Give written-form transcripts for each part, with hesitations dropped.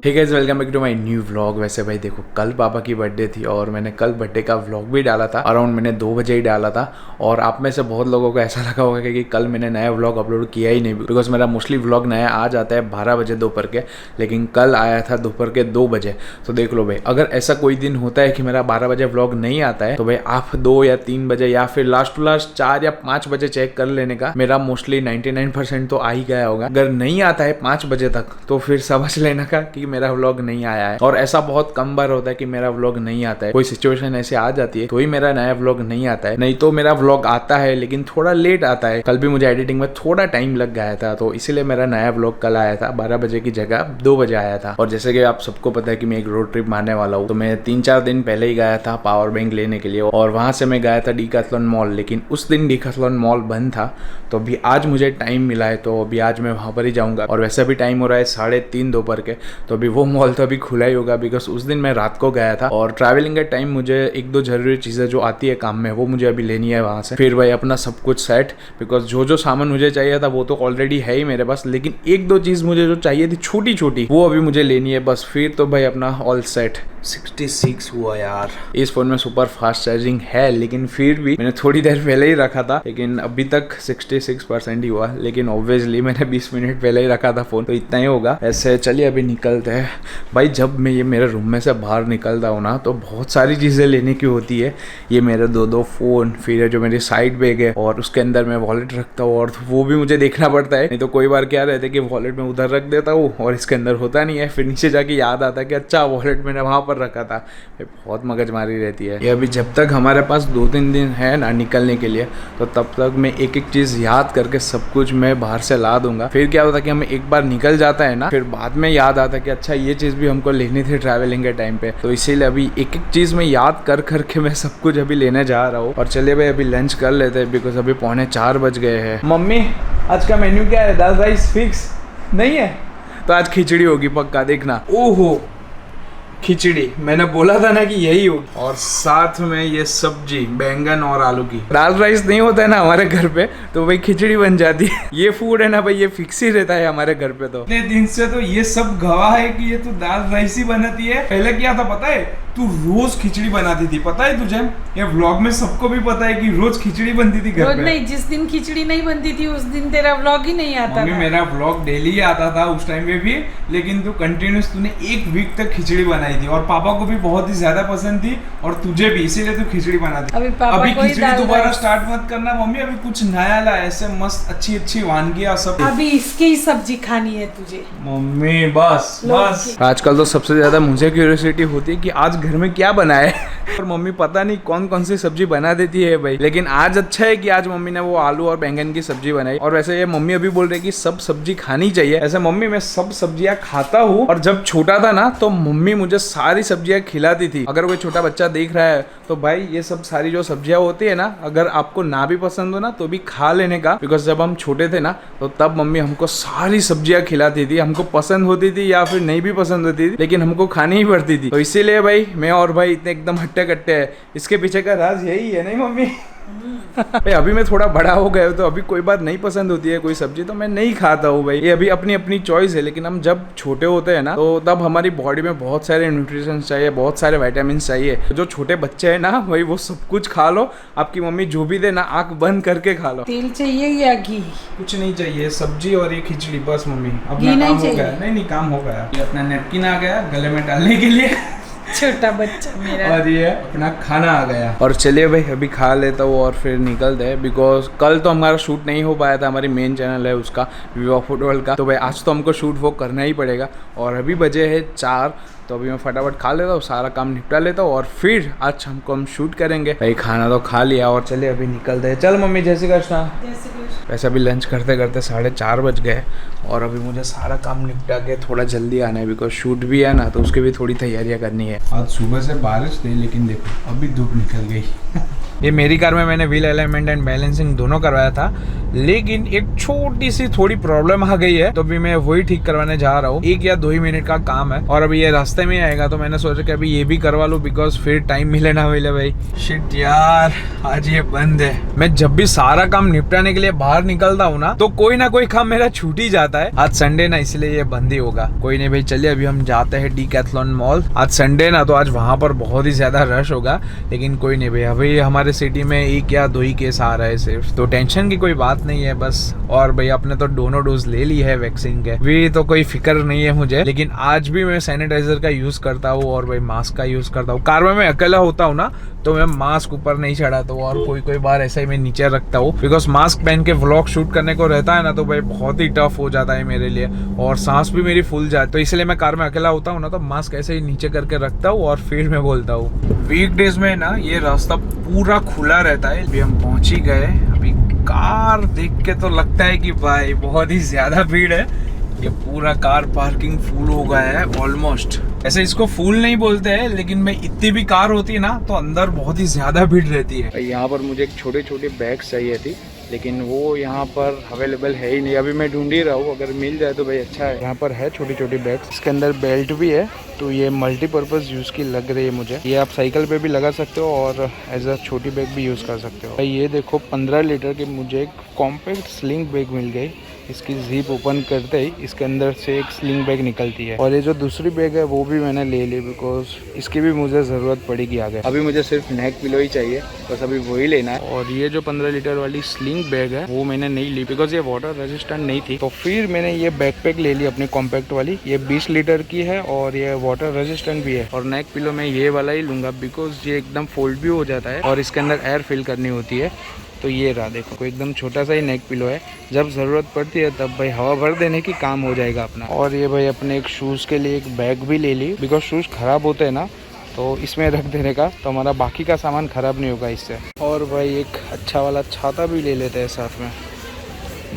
Hey guys, welcome back to my new vlog. वैसे भाई देखो, कल पापा की बर्थडे थी और मैंने कल बर्थडे का व्लॉग भी डाला था। अराउंड मैंने 2 बजे ही डाला था और आप में से बहुत लोगों को ऐसा लगा होगा कि कल मैंने नया व्लॉग अपलोड किया ही नहीं, बिकॉज मेरा मोस्टली व्लॉग नया आ जाता है 12 बजे दोपहर के, लेकिन कल आया था दोपहर के 2 बजे। तो देख लो भाई, अगर ऐसा कोई दिन होता है कि मेरा 12 बजे व्लॉग नहीं आता है तो भाई आप 2 या 3 बजे या फिर लास्ट टू लास्ट 4 या 5 बजे चेक कर लेने का। मेरा मोस्टली 99% तो आ ही गया होगा। अगर नहीं आता है 5 बजे तक तो फिर समझ लेना का कि मेरा व्लॉग नहीं आया है। और ऐसा बहुत कम बार होता है कि मेरा व्लॉग नहीं आता है। कोई सिचुएशन ऐसे आ जाती है तो ही मेरा नया व्लॉग नहीं आता है, नहीं तो मेरा व्लॉग आता है लेकिन थोड़ा लेट आता है। कल भी मुझे एडिटिंग में थोड़ा टाइम लग गया था, तो इसीलिए मेरा नया व्लॉग कल आया था 12 बजे की जगह 2 बजे आया था। और जैसे कि आप सबको पता है कि मैं एक रोड ट्रिप मारने वाला हूँ, तो मैं 3-4 दिन पहले ही गया था पावर बैंक लेने के लिए और वहां से मैं गया था डीकाथलॉन मॉल, लेकिन उस दिन डीकाथलॉन मॉल बंद था। तो अभी आज मुझे टाइम मिला है तो अभी आज मैं वहां पर ही जाऊंगा। और वैसे भी टाइम हो रहा है 3:30 दोपहर के, तो अभी वो मॉल तो अभी खुला ही होगा, बिकॉज उस दिन मैं रात को गया था। और ट्रैवलिंग के टाइम मुझे 1-2 जरूरी चीजें जो आती है काम में वो मुझे अभी लेनी है वहां से। फिर भाई अपना सब कुछ सेट, बिकॉज जो सामान मुझे चाहिए था वो तो ऑलरेडी है ही मेरे पास, लेकिन 1-2 चीज मुझे जो चाहिए थी छोटी छोटी वो अभी मुझे लेनी है बस। फिर तो भाई अपना ऑल सेट। 66 हुआ यार। इस फोन में सुपर फास्ट चार्जिंग है, लेकिन फिर भी मैंने थोड़ी देर पहले ही रखा था, लेकिन अभी तक 66% ही हुआ। लेकिन ऑब्वियसली मैंने 20 मिनट पहले ही रखा था फोन, तो इतना ही होगा। ऐसे चलिए अभी निकलते हैं भाई। जब मैं ये मेरे रूम में से बाहर निकलता हूँ ना तो बहुत सारी चीज़ें लेने की होती है। ये मेरे 2 फ़ोन, फिर जो मेरी साइड बैग है और उसके अंदर मैं वॉलेट रखता हूँ, और वो भी मुझे देखना पड़ता है। नहीं तो कोई बार क्या रहता है कि वॉलेट में उधर रख देता हूँ और इसके अंदर होता नहीं है, फिर नीचे जाके याद आता है कि अच्छा वॉलेट मैंने वहाँ पर रखा था। बहुत मगजमारी रहती है ये। अभी जब तक हमारे पास 2-3 दिन है ना निकलने के लिए, तो तब तक मैं एक एक चीज़ याद करके सब कुछ मैं बाहर से ला दूंगा। फिर क्या होता है कि हमें एक बार निकल जाता है ना, फिर बाद में याद आता है कि अच्छा ये चीज़ भी हमको लेनी थी ट्रैवलिंग के टाइम पे। तो इसीलिए अभी एक एक चीज़ मैं याद कर करके मैं सब कुछ अभी लेने जा रहा हूँ। और चलिए भाई अभी लंच कर लेते हैं, बिकॉज अभी 3:45 बज गए हैं। मम्मी आज का मेन्यू क्या है? दाल राइस फिक्स नहीं है तो आज खिचड़ी होगी पक्का, देखना। ओहो खिचड़ी, मैंने बोला था ना कि यही होगी। और साथ में ये सब्जी बैंगन और आलू की। दाल राइस नहीं होता है ना हमारे घर पे, तो भाई खिचड़ी बन जाती है। ये फूड है ना भाई, ये फिक्स ही रहता है हमारे घर पे। तो इतने दिन से तो ये सब गवाह है कि ये तो दाल राइस ही बनाती है। पहले क्या था पता है? तू रोज खिचड़ी बनाती थी, पता है तुझे? ये व्लॉग में सबको भी पता है कि रोज खिचड़ी बनती थी घर पे। नहीं, जिस दिन खिचड़ी नहीं बनती थी उस दिन तेरा व्लॉग ही नहीं आता था। मेरा व्लॉग डेली आता था उस टाइम पे भी, लेकिन तू कंटिन्यूस तूने 1 वीक तक खिचड़ी बनाई थी और पापा को भी बहुत ही ज्यादा पसंद थी और तुझे भी, इसीलिए तू खिचड़ी बनाती। अभी खिचड़ी दोबारा स्टार्ट मत करना मम्मी, अभी कुछ नया ला, ऐसे मस्त अच्छी अच्छी वानगियां सब। अभी इसकी ही सब्जी खानी है तुझे मम्मी, बस। आजकल तो सबसे ज्यादा मुझे क्यूरियोसिटी होती है कि आज घर में क्या बना है। और मम्मी पता नहीं कौन कौन सी सब्जी बना देती है भाई, लेकिन आज अच्छा है कि आज मम्मी ने वो आलू और बैंगन की सब्जी बनाई। और वैसे ये मम्मी अभी बोल रही है कि सब सब्जी खानी चाहिए। ऐसे मम्मी मैं सब सब्जियां खाता हूँ, और जब छोटा था ना तो मम्मी मुझे सारी सब्जियां खिलाती थी। अगर कोई छोटा बच्चा देख रहा है तो भाई ये सब सारी जो सब्जियां होती है ना, अगर आपको ना भी पसंद हो ना तो भी खा लेने का, बिकॉज जब हम छोटे थे ना तो तब मम्मी हमको सारी सब्जियां खिलाती थी। हमको पसंद होती थी या फिर नहीं भी पसंद होती थी, लेकिन हमको खानी ही पड़ती थी। तो इसीलिए भाई मैं और भाई इतने एकदम हट्टे कट्टे है। इसके पीछे का राज यही है, नहीं मम्मी? भाई अभी मैं थोड़ा बड़ा हो गया तो अभी कोई बात नहीं पसंद होती है कोई सब्जी तो मैं नहीं खाता हूँ भाई। ये अभी अपनी अपनी चॉइस है, लेकिन हम जब छोटे होते हैं ना तो तब हमारी बॉडी में बहुत सारे न्यूट्रिशन चाहिए, बहुत सारे विटामिन चाहिए। जो छोटे बच्चे हैं ना भाई वो सब कुछ खा लो, आपकी मम्मी जो भी दे ना आंख बंद करके खा लो। तेल चाहिए या घी? कुछ नहीं चाहिए, सब्जी और ये खिचड़ी बस मम्मी। अपना काम हो गया। नहीं काम हो गया। ये अपना नैपकिन आ गया गले में डालने के लिए, छोटा बच्चा मेरा। और ये अपना खाना आ गया। और चलिए भाई अभी खा लेता हूँ और फिर निकलते हैं, बिकॉज कल तो हमारा शूट नहीं हो पाया था। हमारी मेन चैनल है उसका विवा फुटबॉल का, तो भाई आज तो हमको शूट वो करना ही पड़ेगा। और अभी बजे है 4, तो अभी मैं फटाफट खा लेता हूँ, सारा काम निपटा लेता हूँ और फिर आज हम शूट करेंगे। भाई खाना तो खा लिया और चलिए अभी निकलते हैं। चल मम्मी, जय श्री कृष्ण। वैसे अभी लंच करते करते 4:30 बज गए और अभी मुझे सारा काम निपटा के थोड़ा जल्दी आना है, बिकॉज शूट भी है ना तो उसकी भी थोड़ी तैयारियां करनी है। आज सुबह से बारिश थी, लेकिन देखो अभी धूप निकल गई। ये मेरी कार में मैंने व्हील अलाइनमेंट एंड बैलेंसिंग दोनों करवाया था, लेकिन एक छोटी सी थोड़ी प्रॉब्लम आ गई है, तो अभी मैं वही ठीक करवाने जा रहा हूँ। 1 या 2 ही मिनट का काम है और अभी ये रास्ते में आएगा, तो मैंने सोचा कि अभी ये भी करवा लूँ, बिकॉज फिर टाइम मिले ना मिले भाई। शिट यार, आज ये बंद है। मैं जब भी सारा काम निपटाने के लिए बाहर निकलता हूँ ना, तो कोई ना कोई काम मेरा छूट ही जाता है। आज संडे ना, इसलिए ये बंद ही होगा। कोई नहीं भाई, चलिए अभी हम जाते हैं डीकैथलॉन मॉल। आज संडे ना, तो आज वहां पर बहुत ही ज्यादा रश होगा, लेकिन कोई नहीं भाई, अभी हमारे सिटी में 1 या 2 ही केस आ रहा है सिर्फ, तो टेंशन की कोई बात नहीं है बस। और भाई अपने तो दोनों डोज ले ली है वैक्सीन के, भी तो कोई फिक्र नहीं है मुझे, लेकिन आज भी मैं सैनिटाइजर का यूज करता हूँ और भाई मास्क का यूज करता हूँ। कार में मैं अकेला होता हूँ ना, तो मैं मास्क ऊपर नहीं चढ़ाता हूँ और कोई बार ऐसा ही मैं नीचे रखता हूँ, बिकॉज मास्क पहन के व्लॉग शूट करने को रहता है ना, तो भाई बहुत ही टफ हो जाता है मेरे लिए और सांस भी मेरी फूल जाती, तो इसलिए मैं कार में अकेला होता हूँ ना, तो मास्क ऐसे ही नीचे करके रखता हूँ और फिर मैं बोलता हूँ। वीकडेज में ना ये रास्ता पूरा खुला रहता है। अभी हम पहुंच ही गए। अभी कार देख के तो लगता है कि भाई बहुत ही ज्यादा भीड़ है। ये पूरा कार पार्किंग फुल हो गया है ऑलमोस्ट। ऐसे इसको फुल नहीं बोलते हैं, लेकिन में इतनी भी कार होती है ना, तो अंदर बहुत ही ज्यादा भीड़ रहती है। यहाँ पर मुझे एक छोटे छोटे बैग्स चाहिए थी, लेकिन वो यहाँ पर अवेलेबल है ही नहीं। अभी मैं ढूंढ ही रहा हूँ, अगर मिल जाए तो भाई अच्छा है। यहाँ पर है छोटी छोटी बैग्स, इसके अंदर बेल्ट भी है, तो ये मल्टीपर्पज़ यूज़ की लग रही है मुझे। ये आप साइकिल पे भी लगा सकते हो और एज अ छोटी बैग भी यूज़ कर सकते हो। भाई ये देखो 15 लीटर की मुझे एक कॉम्पैक्ट स्लिंग बैग मिल गई। इसकी जिप ओपन करते ही इसके अंदर से एक स्लिंग बैग निकलती है, और ये जो दूसरी बैग है वो भी मैंने ले ली, बिकॉज इसकी भी मुझे ज़रूरत पड़ेगी आगे। अभी मुझे सिर्फ नेक पिलो ही चाहिए, बस अभी वही लेना है। और ये जो 15 लीटर वाली स्लिंग बैग है वो मैंने नहीं ली, बिकॉज ये वाटर रेजिस्टेंट नहीं थी, तो फिर मैंने ये बैकपैक ले ली अपनी कॉम्पैक्ट वाली। ये 20 लीटर की है और ये वाटर रेजिस्टेंट भी है। और नेक पिलो मैं ये वाला ही लूँगा, बिकॉज ये एकदम फोल्ड भी हो जाता है और इसके अंदर एयर फिल करनी होती है। तो ये रहा, देखो कोई एकदम छोटा सा ही नेक पिलो है, जब ज़रूरत पड़ती है तब भाई हवा भर देने की काम हो जाएगा अपना। और ये भाई अपने एक शूज़ के लिए एक बैग भी ले ली, बिकॉज शूज़ ख़राब होते हैं ना, तो इसमें रख देने का, तो हमारा बाकी का सामान ख़राब नहीं होगा इससे। और भाई एक अच्छा वाला छाता भी ले लेते हैं साथ में,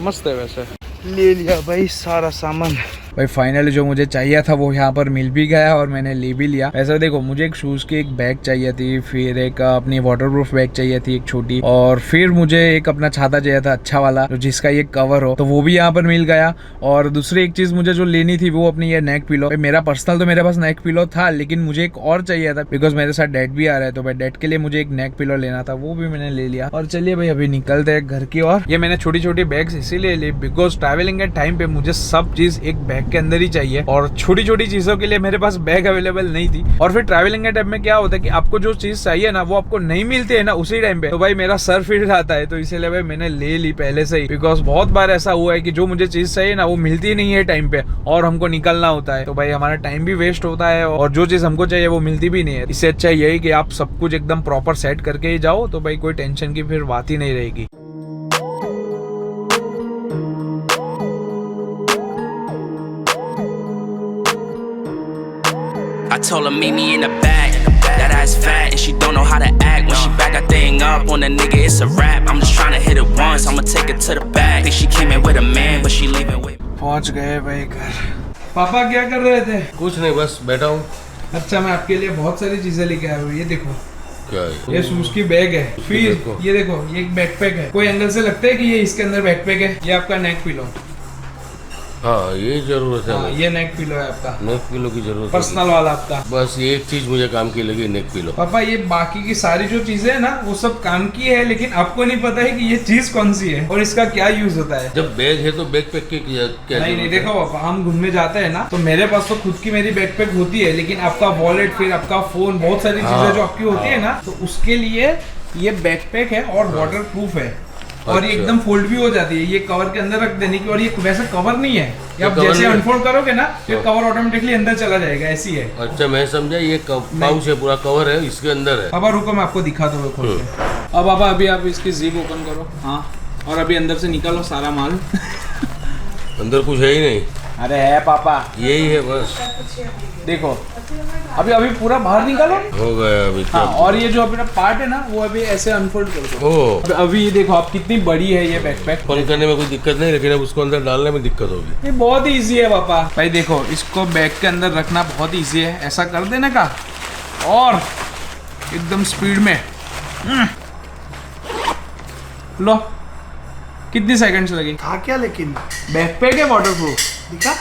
मस्त है। वैसे ले लिया भाई सारा सामान। भाई फाइनली जो मुझे चाहिए था वो यहाँ पर मिल भी गया और मैंने ले भी लिया। ऐसा देखो, मुझे एक शूज़ की एक बैग चाहिए थी, फिर एक अपनी वाटरप्रूफ बैग चाहिए थी एक छोटी, और फिर मुझे एक अपना छाता चाहिए था अच्छा वाला, जो जिसका ये कवर हो, तो वो भी यहाँ पर मिल गया। और दूसरी एक चीज़ मुझे जो लेनी थी वो अपनी ये नेक पिलो। मेरा पर्सनल तो मेरे पास नेक पिलो था, लेकिन मुझे एक और चाहिए था, बिकॉज मेरे साथ डैड भी आ रहा है, तो भाई डैड के लिए मुझे एक नेक पिलो लेना था, वो भी मैंने ले लिया। और चलिए भाई अभी निकलते हैं घर की ओर। ये मैंने छोटी छोटी बैग्स इसीलिए ली, बिकॉज ट्रैवलिंग के टाइम पे मुझे सब चीज़ एक बैग के अंदर ही चाहिए, और छोटी छोटी चीजों के लिए मेरे पास बैग अवेलेबल नहीं थी। और फिर ट्रैवलिंग के टाइम में क्या होता है कि आपको जो चीज चाहिए ना वो आपको नहीं मिलती है ना उसी टाइम पे, तो भाई मेरा सर फिर जाता है। तो इसीलिए भाई मैंने ले ली पहले से ही, बिकॉज बहुत बार ऐसा हुआ है कि जो मुझे चीज चाहिए ना वो मिलती नहीं है टाइम पे और हमको निकलना होता है, तो भाई हमारा टाइम भी वेस्ट होता है और जो चीज हमको चाहिए वो मिलती भी नहीं है। इससे अच्छा यही कि आप सब कुछ एकदम प्रॉपर सेट करके ही जाओ, तो भाई कोई टेंशन की फिर बात ही नहीं रहेगी। I told her meet me in the back, that ass fat and she don't know how to act. When she back that thing up on the nigga, it's a rap. I'm just trying to hit it once, I'ma take it to the back. Think she came in with a man, but she leaving with me. पहुंच गए भाई घर। पापा क्या कर रहे थे? कुछ नहीं, बस बैठा हूँ। अच्छा, मैं आपके लिए बहुत सारी चीजें लेके आया हूँ। ये देखो, क्या है? ये शूज की बैग है, फिर ये देखो ये एक बैकपैक है। कोई एंगल से लगता है कि ये इसके अंदर बैकपैक है। ये आपका नेक पिलो, हाँ ये जरूरत है। हाँ, ये नेक पिलो है आपका, नेक पिलो की जरूरत है। पर्सनल वाला आपका। बस ये एक चीज मुझे काम की लगी, नेक पिलो। पापा ये बाकी की सारी जो चीजें है ना वो सब काम की है, लेकिन आपको नहीं पता है कि ये चीज कौन सी है और इसका क्या यूज होता है। जब बैग है तो बैग पैक की क्या नहीं देखो पापा, हम घूमने जाते हैं ना, तो मेरे पास तो खुद की मेरी बैकपैक होती है, लेकिन आपका वॉलेट, फिर आपका फोन, बहुत सारी चीजें जो आपकी होती है ना, तो उसके लिए ये बैकपैक है और वाटर प्रूफ है। और ये एकदम फोल्ड भी हो जाती है, ये कवर के अंदर रख देने की। और ये वैसे कवर नहीं है, ये आप जैसे अनफोल्ड करोगे ना ये कवर ऑटोमेटिकली अंदर चला जाएगा, ऐसी है। अच्छा मैं समझा ये पाउच है, पूरा कवर है, इसके अंदर है। पापा रुको, मैं आपको दिखा दूंगा खोल के। अब पापा अभी आप इसकी जिप ओपन करो, हाँ, और अभी अंदर से निकालो सारा माल। अंदर कुछ है ही नहीं। अरे है पापा, यही है बस। देखो अभी पूरा बाहर निकालो, हो गया अभी। हाँ, और ये जो अपना पार्ट है ना वो अभी ऐसे अनफोल्ड कर दो। ओह, अभी ये देखो आप कितनी बड़ी है ये बैकपैक। फोन करने में कोई दिक्कत नहीं, लेकिन अब उसको अंदर डालने में दिक्कत होगी। ये बहुत ही इजी है पापा। भाई देखो, इसको बैग के अंदर रखना बहुत इजी है, ऐसा कर देने का और एकदम स्पीड में लो कितनी सेकंड्स लगी? था क्या लेकिन बैकपैक है वाटरप्रूफ, दिखा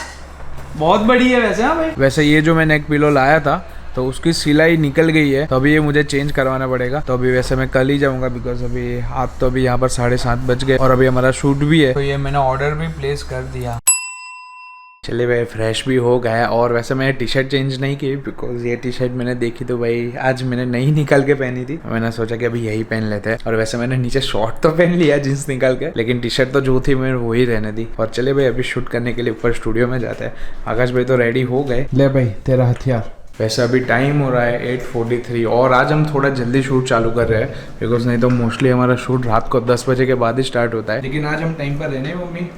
बहुत बड़ी है वैसे। हाँ भाई, वैसे ये जो मैं नेक पिलो लाया था तो उसकी सिलाई निकल गई है, तो अभी ये मुझे चेंज करवाना पड़ेगा। तो अभी वैसे मैं कल ही जाऊंगा बिकॉज अभी आप तो अभी यहाँ पर 7:30 बज गए और अभी हमारा शूट भी है, तो ये मैंने ऑर्डर भी प्लेस कर दिया। चलिए भाई, फ्रेश भी हो गया। और वैसे मैंने टी शर्ट चेंज नहीं की बिकॉज ये टी शर्ट मैंने देखी तो भाई आज मैंने नहीं निकाल के पहनी थी, मैंने सोचा कि अभी यही पहन लेते हैं। और वैसे मैंने नीचे शॉर्ट तो पहन लिया जींस निकाल के, लेकिन टी शर्ट तो जो थी मैंने वही रहने दी। और चले भाई अभी शूट करने के लिए ऊपर स्टूडियो में जाते हैं। आकाश भाई तो रेडी हो गए। ले भाई तेरा हथियार। वैसे अभी टाइम हो रहा है 8:43 और आज हम थोड़ा जल्दी शूट चालू कर रहे हैं बिकॉज नहीं तो मोस्टली हमारा शूट रात को 10 बजे के बाद ही स्टार्ट होता है। लेकिन आज हम टाइम पर रहने मम्मी।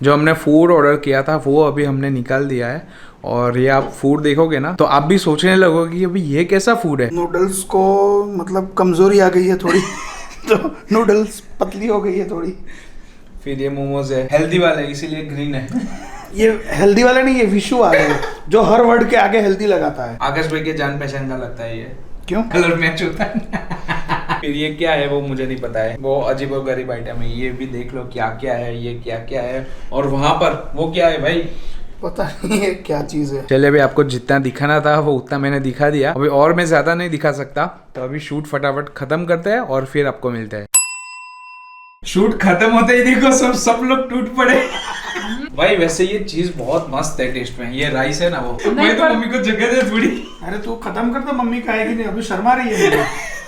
जो हमने फूड ऑर्डर किया था वो अभी हमने निकाल दिया है और ये आप फूड देखोगे ना तो आप भी सोचने लगोगे कि अभी ये कैसा फूड है। नूडल्स को मतलब कमजोरी आ गई है थोड़ी तो नूडल्स पतली हो गई है थोड़ी। फिर ये मोमोज है हेल्दी वाला है इसीलिए ग्रीन है। ये हेल्दी वाला नहीं, ये विशु वाला है जो हर वर्ड के आगे हेल्दी लगाता है। आकाश भाई के जान पहचान का लगता है ये, क्यों? कलर मैच होता है। फिर ये क्या है वो मुझे नहीं पता है, वो अजीबोगरीब आइटम है। ये भी देख लो क्या क्या है, ये क्या क्या है और वहां पर वो क्या है भाई पता नहीं है क्या चीज है। चलिए अभी आपको जितना दिखाना था वो उतना मैंने दिखा दिया, अभी और मैं ज्यादा नहीं दिखा सकता। तो अभी शूट फटाफट खत्म करते हैं और फिर आपको मिलते हैं। शूट खत्म होते ही देखो सब लोग टूट पड़े। भाई वैसे ये चीज बहुत मस्त है टेस्ट में, ये राइस है ना वो, मैं तो मम्मी को जगह दे थोड़ी। अरे तू खत्म कर दो, मम्मी खाएगी नहीं, अभी शर्मा रही है मुझे।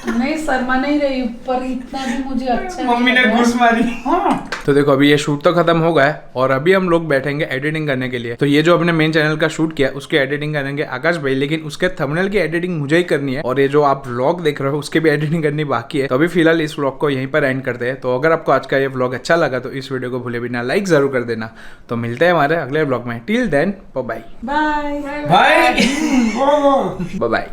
नहीं शर्मा नहीं रही, ऊपर इतना भी मुझे अच्छा मम्मी ने घुस मारी। हाँ तो देखो अभी ये शूट तो खत्म हो गया है और अभी हम लोग बैठेंगे एडिटिंग करने के लिए। तो ये जो अपने मेन चैनल का शूट किया उसकी एडिटिंग करेंगे आकाश भाई, लेकिन उसके थंबनेल की एडिटिंग मुझे ही करनी है और ये जो आप व्लॉग देख रहे हो उसकी भी एडिटिंग करनी बाकी है। तो अभी फिलहाल इस व्लॉग को यहीं पर एंड करते हैं। तो अगर आपको आज का ये व्लॉग अच्छा लगा तो इस वीडियो को भूले बिना लाइक जरूर कर देना। तो मिलते हैं हमारे अगले व्लॉग में, till then bye bye bye bye.